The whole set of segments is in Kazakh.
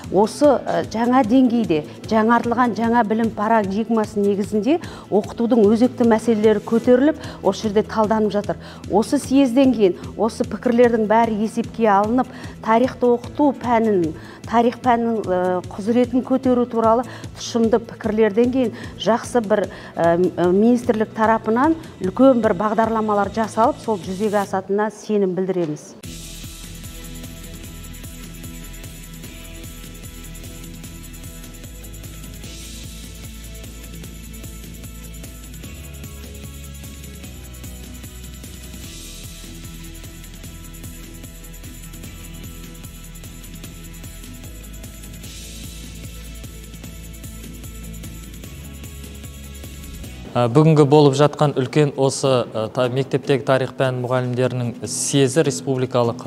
осы жаңа деңгейде жаңартылған жаңа білім парадигмасы негізінде оқытудың өзекті мәселелері көтеріліп, осы жерде талданып жатыр. Осы съезден кейін осы пікірлердің бәрі есепке алынып, тарихты оқыту пәнін, тарих пәнінің құзыретін көтеру туралы тұшымды пікірлерден кейін жақсы бір министрлік тарапынан үлкен бір бағдарламалар жасалып, сол жүзеге асатынына сенім білдіреміз. Бүгінгі болып жатқан үлкен осы мектептегі тарих пән мұғалімдерінің съезі республикалық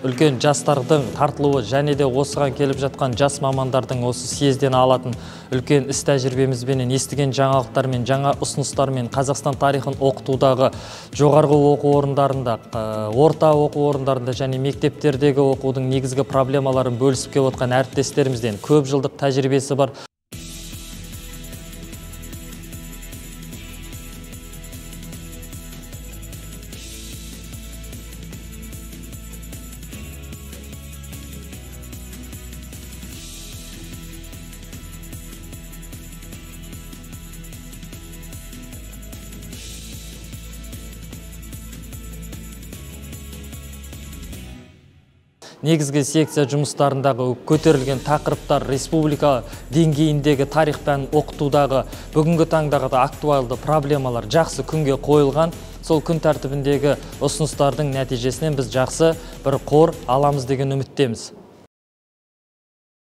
үлкен жастардың тартылуы және де осыған келіп жатқан жас мамандардың осы съезден алатын үлкен іс тәжірибемізбен естіген жаңалықтармен, жаңа ұсыныстармен Қазақстан тарихын оқытудағы жоғарғы оқу орындарында, орта оқу орындарында және мектептердегі оқудың негізгі проблемаларын бөлісіп келіп отқан әріптестерімізден көп жылдық тәжірибесі бар. Негізгі секция жұмыстарындағы көтерілген тақырыптар республика деңгейіндегі тарих пәнін оқытудағы бүгінгі таңдағы актуалды проблемалар жақсы күнге қойылған. Сол күн тәртібіндегі ұсыныстардың нәтижесінен біз жақсы бір қор аламыз деген үміттеміз.